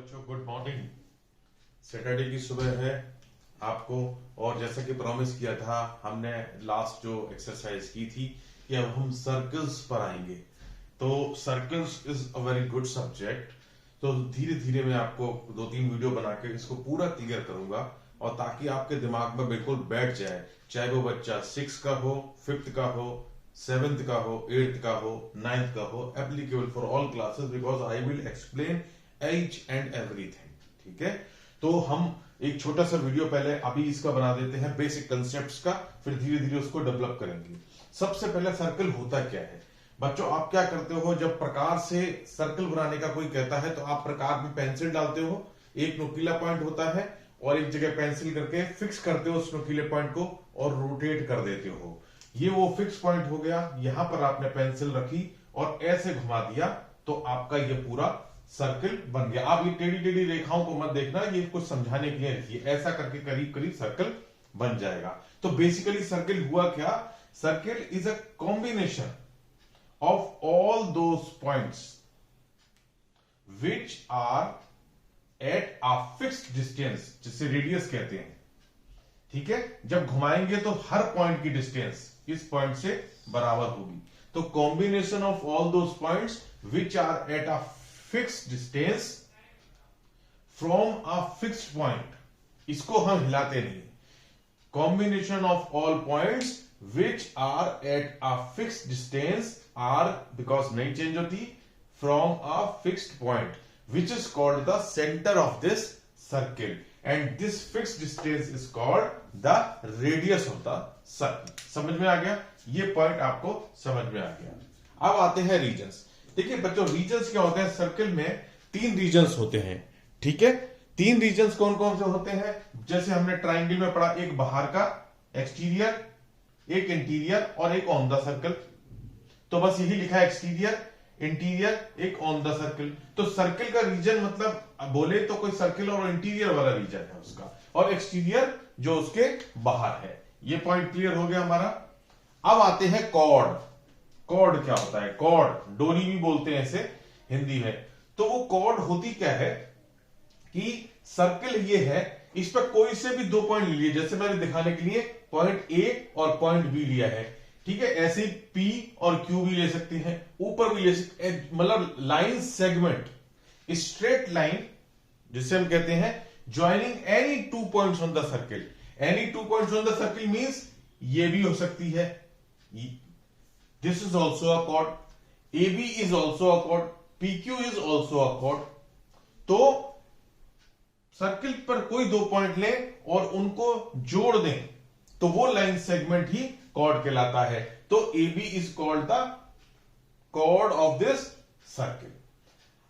बच्चों good morning. Saturday की सुबह है आपको, और जैसा कि प्रॉमिस किया था हमने लास्ट जो एक्सरसाइज की थी कि अब हम सर्कल्स पर आएंगे। तो circles is a very good subject. तो धीरे धीरे मैं आपको 2-3 वीडियो बना के इसको पूरा क्लियर करूंगा, और ताकि आपके दिमाग में बिल्कुल बैठ जाए, चाहे वो बच्चा 6 का हो, 5th का हो, 7th का हो, 8th का हो, 9th का हो, applicable for all classes, because I will explain each and everything। ठीक है, तो हम एक छोटा सा वीडियो पहले अभी इसका बना देते हैं, बेसिक कंसेप्ट्स का, फिर धीरे धीरे उसको डेवलप करेंगे। सबसे पहले सर्कल होता क्या है बच्चों, आप क्या करते हो जब प्रकार से सर्कल बनाने का कोई कहता है तो आप प्रकार में पेंसिल डालते हो, एक नुकीला पॉइंट होता है और एक जगह पेंसिल करके फिक्स करते हो उस नुकीले पॉइंट को और रोटेट कर देते हो। ये वो फिक्स पॉइंट हो गया, यहां पर आपने पेंसिल रखी और ऐसे घुमा दिया तो आपका ये पूरा सर्कल बन गया। आप ये टेढ़ी टेढ़ी रेखाओं को मत देखना, ये कुछ समझाने के लिए लिखिए, ऐसा करके करीब करीब सर्कल बन जाएगा। तो बेसिकली सर्कल हुआ क्या, circle is a combination of all those points which are at a fixed distance, जिसे रेडियस कहते हैं। ठीक है, जब घुमाएंगे तो हर पॉइंट की डिस्टेंस इस पॉइंट से बराबर होगी। तो combination of all those points which are at a fixed distance from a fixed point, इसको हम हिलाते नहीं। Combination of all points which are at a fixed distance are, because नहीं चेंज होती, from a fixed point which is called the centre of this circle, and this fixed distance is called the radius of the circle. समझ में आ गया, ये point आपको समझ में आ गया। अब आते हैं रीजन्स। देखिए बच्चों, रीजन्स क्या होते हैं, सर्कल में 3 रीजन्स होते हैं। ठीक है, 3 रीजन्स कौन कौन से होते हैं, जैसे हमने ट्राइंगल में पढ़ा, एक बाहर का एक्सटीरियर, एक इंटीरियर और एक ऑन द सर्कल। तो बस यही लिखा है, एक्सटीरियर, इंटीरियर, एक ऑन द सर्कल। तो सर्कल का रीजन मतलब बोले तो कोई सर्कल और इंटीरियर वाला रीजन है उसका, और एक्सटीरियर जो उसके बाहर है। ये पॉइंट क्लियर हो गया हमारा। अब आते हैं कॉर्ड। कॉर्ड क्या होता है, कॉर्ड, डोरी भी बोलते हैं इसे हिंदी में। तो वो कॉर्ड होती क्या है कि सर्कल ये है, इस पर कोई से भी 2 पॉइंट लिए, जैसे मैंने दिखाने के लिए पॉइंट ए और पॉइंट बी लिया है। ठीक है, ऐसे ही पी और क्यू भी ले सकते हैं, ऊपर भी ले सकते, मतलब लाइन सेगमेंट, स्ट्रेट लाइन जिसे हम कहते हैं joining any 2 points on the circle. Any 2 points on the circle means ये भी हो सकती है, this is also a chord, AB is also a chord, PQ is also a chord। तो सर्किल पर कोई 2 पॉइंट लें और उनको जोड़ दें तो वो लाइन सेगमेंट ही कॉर्ड कहलाता है। तो AB is called the chord of this circle।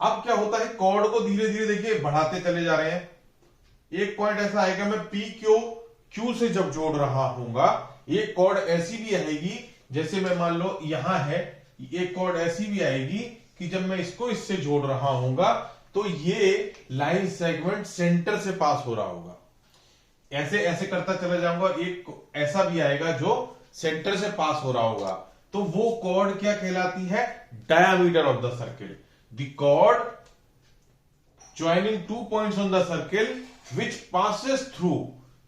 अब क्या होता है, कॉर्ड को धीरे धीरे देखिए बढ़ाते चले जा रहे हैं। एक पॉइंट ऐसा आएगा, मैं PQ से जब जोड़ रहा हूंगा, एक कॉर्ड ऐसी भी आएगी, जैसे मैं मान लो यहां है, एक कॉर्ड ऐसी भी आएगी कि जब मैं इसको इससे जोड़ रहा हूंगा तो ये लाइन सेगमेंट सेंटर से पास हो रहा होगा। ऐसे ऐसे करता चला जाऊंगा, एक ऐसा भी आएगा जो सेंटर से पास हो रहा होगा। तो वो कॉर्ड क्या कहलाती है, diameter of the circle. The chord joining 2 points on the circle which passes through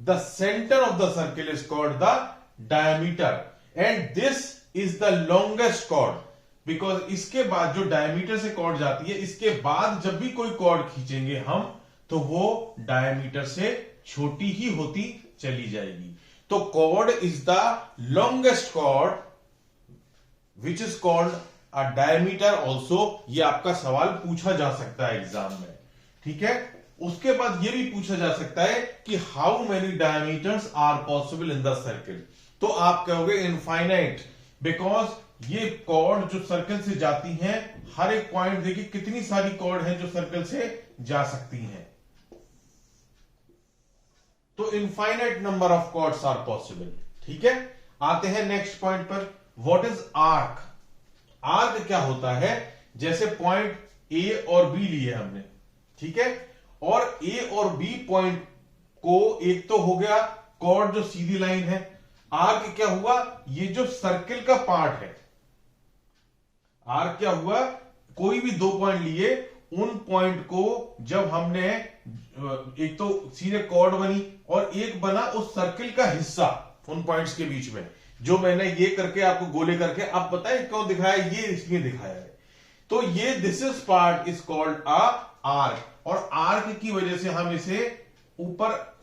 the centre of the circle is called the diameter, and this is the longest chord. Because इसके बाद जो diameter से cord जाती है, इसके बाद जब भी कोई कॉर्ड खींचेंगे हम तो वो डायमीटर से छोटी ही होती चली जाएगी। तो chord is the longest chord which is called a diameter also. ये आपका सवाल पूछा जा सकता है एग्जाम में। ठीक है, उसके बाद ये भी पूछा जा सकता है कि how many diameters are possible in the circle. तो आप कहोगे इनफाइनाइट, बिकॉज ये कॉर्ड जो सर्कल से जाती हैं, हर एक पॉइंट देखिए कितनी सारी कॉर्ड हैं जो सर्कल से जा सकती हैं। तो infinite number of chords are possible. ठीक है, आते हैं नेक्स्ट पॉइंट पर, व्हाट इज आर्क। आर्क क्या होता है, जैसे पॉइंट ए और बी लिए हमने, ठीक है, और ए और बी पॉइंट को, एक तो हो गया कॉर्ड जो सीधी लाइन है, आर्क क्या हुआ, ये जो सर्किल का पार्ट है। आर्क क्या हुआ, कोई भी 2 पॉइंट लिए उन पॉइंट को जब हमने एक तो सीधे कॉर्ड बनी और एक बना उस सर्किल का हिस्सा उन पॉइंट्स के बीच में, जो मैंने ये करके आपको गोले करके अब पता है क्यों दिखाया, ये इसलिए दिखाया है। तो ये this is part is called a arc, और आर्क की वजह से हम इसे ऊपर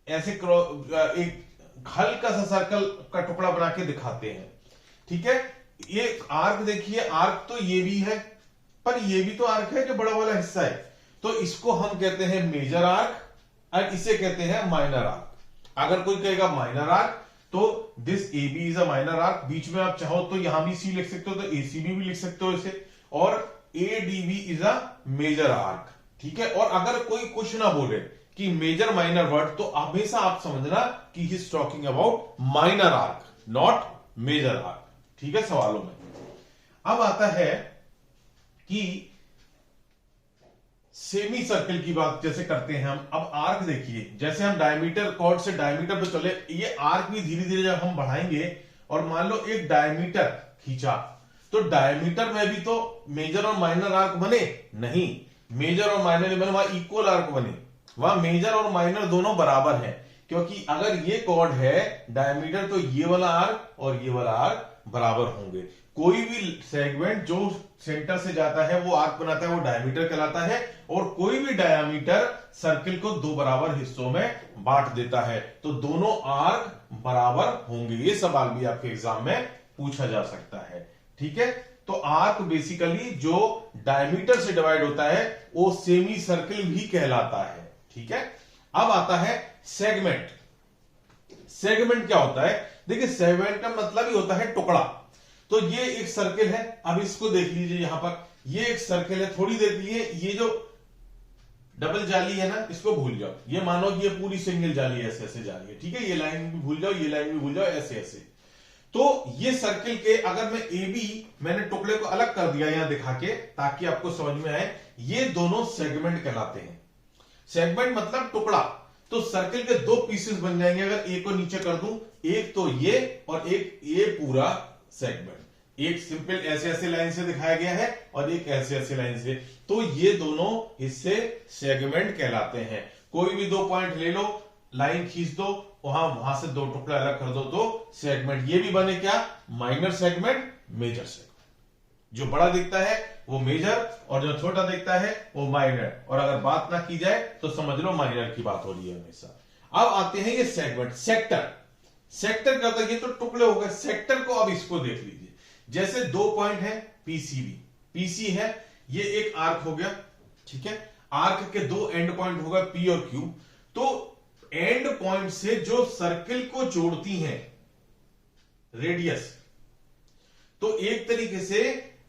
ऐसे एक हल्का सा सर्कल का टुकड़ा बना के दिखाते हैं। ठीक है, ये आर्क देखिए, आर्क तो ये भी है पर ये भी तो आर्क है जो बड़ा वाला हिस्सा है, तो इसको हम कहते हैं मेजर आर्क और इसे कहते हैं माइनर आर्क। अगर कोई कहेगा माइनर आर्क तो this A B is a minor arc, बीच में आप चाहो तो यहां भी सी लिख सकते हो, तो एसीबी भी लिख सकते हो इसे, और ADB is a major arc. ठीक है, और अगर कोई कुछ ना बोले कि मेजर माइनर वर्ड, तो हमेशा आप समझना कि he is talking about minor arc not major arc. ठीक है, सवालों में अब आता है कि सेमी सर्कल की बात जैसे करते हैं हम। अब आर्क देखिए, जैसे हम डायमीटर कॉर्ड से डायमीटर पे चले, ये आर्क भी धीरे धीरे जब हम बढ़ाएंगे और मान लो एक डायमीटर खींचा, तो डायमीटर में भी तो मेजर और माइनर आर्क बने नहीं, मेजर और माइनर नहीं बने, वहां इक्वल आर्क बने, वहां मेजर और माइनर दोनों बराबर है, क्योंकि अगर ये कॉर्ड है डायमीटर तो ये वाला आर्क और ये वाला आर्क बराबर होंगे। कोई भी सेगमेंट जो सेंटर से जाता है वो आर्क बनाता है, वो डायमीटर कहलाता है, और कोई भी डायमीटर सर्किल को दो बराबर हिस्सों में बांट देता है, तो दोनों आर्क बराबर होंगे। ये सवाल भी आपके एग्जाम में पूछा जा सकता है। ठीक है, तो आर्क बेसिकली जो डायमीटर से डिवाइड होता है वो सेमी सर्किल भी कहलाता है। ठीक है, अब आता है सेगमेंट। सेगमेंट क्या होता है? देखिए, सेगमेंट का मतलब ही होता है टुकड़ा। तो ये एक सर्किल है, अब इसको देख लीजिए, यहां पर ये एक सर्किल है, थोड़ी देर के लिए ये जो डबल जाली है ना, इसको भूल जाओ, ये मानो कि ये पूरी सिंगल जाली ऐसे ऐसे जा रही है। ठीक है, ये लाइन भी भूल जाओ, ये लाइन भी भूल जाओ, ऐसे ऐसे। तो ये सर्किल के अगर मैं ए बी मैंने टुकड़े को अलग कर दिया यहां दिखा के, ताकि आपको समझ में आए, ये दोनों सेगमेंट कहलाते हैं। सेगमेंट मतलब टुकड़ा। तो सर्किल के दो पीसेस बन जाएंगे अगर ए को नीचे कर दूं, एक तो ये और एक ये पूरा सेगमेंट। एक सिंपल ऐसे ऐसे लाइन से दिखाया गया है और एक ऐसे ऐसे लाइन से, तो ये दोनों हिस्से सेगमेंट कहलाते हैं। कोई भी दो पॉइंट ले लो, लाइन खींच दो, वहां से दो टुकड़ा अलग कर दो, तो सेगमेंट। ये भी बने क्या? Minor segment, major segment. जो बड़ा दिखता है वो मेजर और जो छोटा दिखता है वो माइनर, और अगर बात ना की जाए तो समझ लो माइनर की बात हो रही है हमेशा। अब आते हैं ये सेगमेंट। सेक्टर, सेक्टर क्या होता है? ये तो टुकड़े हो गए। सेक्टर को अब इसको देख लीजिए, जैसे दो पॉइंट है पीसीबी, पीसी है, ये एक आर्क हो गया। ठीक है, आर्क के दो एंड पॉइंट होगा पी और क्यू, तो एंड पॉइंट से जो सर्किल को जोड़ती हैं रेडियस, तो एक तरीके से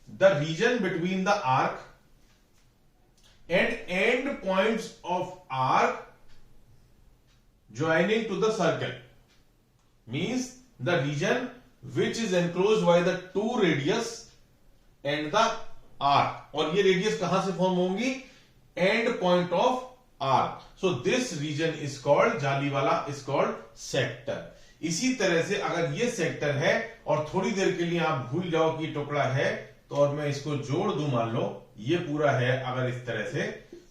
the region between the arc and and points of arc joining two the circle means the region which is enclosed by the two radius and the arc, और ये रेडियस कहां से फॉर्म होंगी? End point of arc. So this region is called, जाली वाला is called sector. इसी तरह से अगर ये सेक्टर है और थोड़ी देर के लिए आप भूल जाओ कि टुकड़ा है, तो और मैं इसको जोड़ दूं, मान लो ये पूरा है अगर इस तरह से,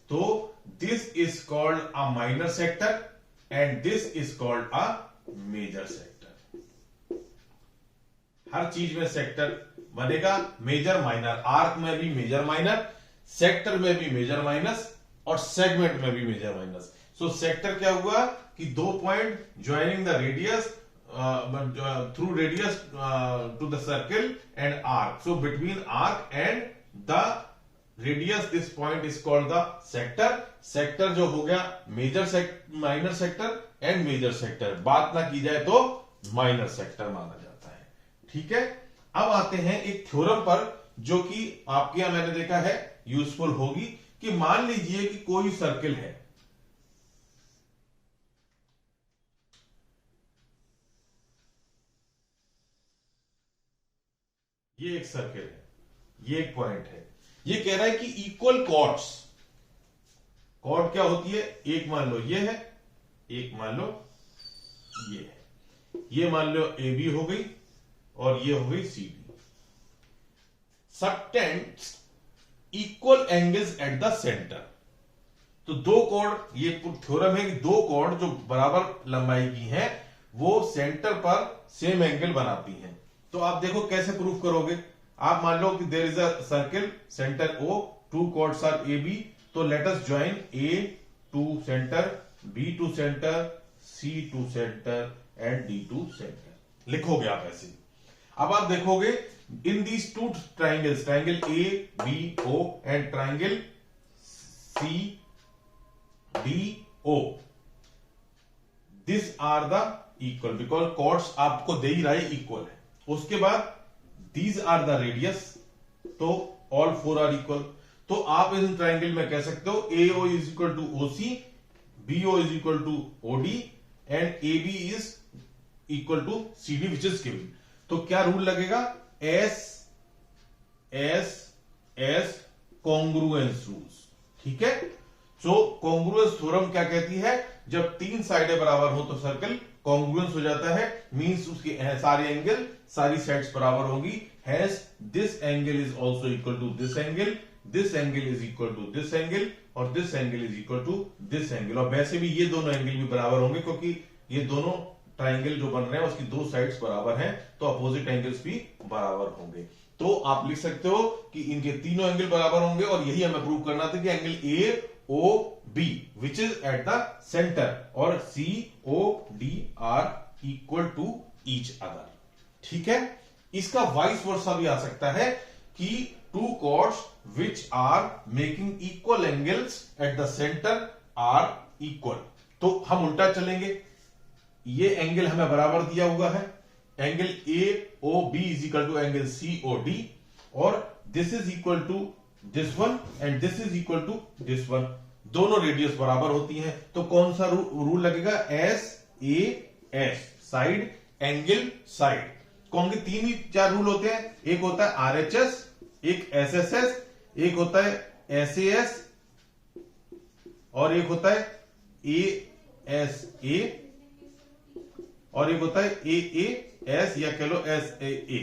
तो this is called a minor sector and this is called a major sector. हर चीज में सेक्टर बनेगा, मेजर माइनर, आर्क में भी मेजर माइनर, सेक्टर में भी मेजर माइनस, और सेगमेंट में भी मेजर माइनस। सो सेक्टर क्या हुआ कि दो point joining the radius through radius to the circle and arc, so between arc and the radius this point is called the sector. Sector जो हो गया major minor sector and major sector, बात ना की जाए तो माइनर सेक्टर माना जाता है। ठीक है, अब आते हैं एक थ्योरम पर जो कि आपके यहां मैंने देखा है यूजफुल होगी, कि मान लीजिए कि कोई सर्किल है, ये एक सर्किल है, ये एक पॉइंट है, ये कह रहा है कि इक्वल कॉर्ड्स, कॉर्ड क्या होती है? एक मान लो ये है, एक मान लो ये है, ये मान लो ए बी हो गई और ये हो गई C D. Subtends equal angles at the centre. तो दो कॉर्ड, ये थ्योरम है कि दो कॉर्ड जो बराबर लंबाई की हैं वो सेंटर पर सेम एंगल बनाती हैं। तो आप देखो कैसे प्रूफ करोगे। आप मान लो कि there is a circle centre O, two chords are A B, तो let us join A to centre, B to centre, C to centre and D to centre. लिखोगे आप ऐसे। अब आप देखोगे in these two triangles, triangle A B O and triangle C D O, this are the equal, because chords आपको दे ही रहा है इक्वल है। उसके बाद दीज आर द रेडियस, तो ऑल फोर आर इक्वल। तो आप इस ट्राइंगल में कह सकते हो A O is equal to O C, B O is equal to O D and A B is equal to C D which is given. तो क्या रूल लगेगा, S S S congruence rules. ठीक है। सो congruence theorem क्या कहती है, जब तीन साइडें बराबर हो तो सर्कल कॉन्ग्रुएंस हो जाता है, मींस उसके सारे एंगल, सारी साइड्स बराबर होंगी। Hence this angle is also equal to this angle, this angle is equal to this angle और this angle is equal to this angle. और वैसे भी ये दोनों एंगल भी बराबर होंगे क्योंकि ये दोनों ट्राइंगल जो बन रहे हैं उसकी दो साइड्स बराबर हैं, तो अपोजिट एंगल्स भी बराबर होंगे। तो आप लिख सकते हो कि इनके तीनों एंगल बराबर होंगे और यही हमें प्रूव करना था कि angle A O B which is at the centre और C O D are equal to each other. ठीक है। इसका वाइस वर्सा भी आ सकता है कि two chords which are making equal angles at the centre are equal. तो हम उल्टा चलेंगे, ये एंगल हमें बराबर दिया हुआ है, angle A O B is equal to angle C O D, और this is equal to this one and this is equal to this one. दोनों रेडियस बराबर होती हैं, तो कौन सा रूल लगेगा, S A S, side angle side. कौन के तीन ही चार रूल होते हैं, एक होता है आरएचएस, एक एसएसएस, एक होता है एसएएस और एक होता है एएसए और एक होता है एएएस या कह लो एसएए।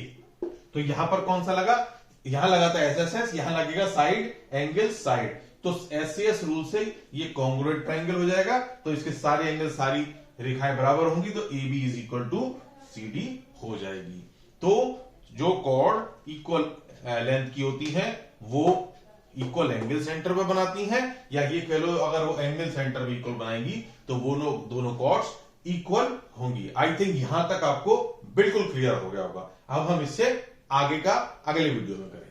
तो यहां पर कौन सा लगा, यहां लगा था एसएसएस, यहां लगेगा साइड एंगल साइड। तो एसएएस रूल से ये कॉन्ग्रुएंट ट्राइंगल हो जाएगा, तो इसके सारे एंगल, सारी रेखाएं बराबर होंगी, तो A B is equal to C D हो जाएगी। तो जो कॉर्ड इक्वल लेंथ की होती हैं वो इक्वल एंगल सेंटर पे बनाती हैं, या ये कह लो अगर वो एंगल सेंटर पे इक्वल बनाएंगी तो वो दोनों कॉर्ड्स इक्वल होंगी। आई थिंक यहां तक आपको बिल्कुल क्लियर हो गया होगा। अब हम इससे आगे का अगले वीडियो में करेंगे।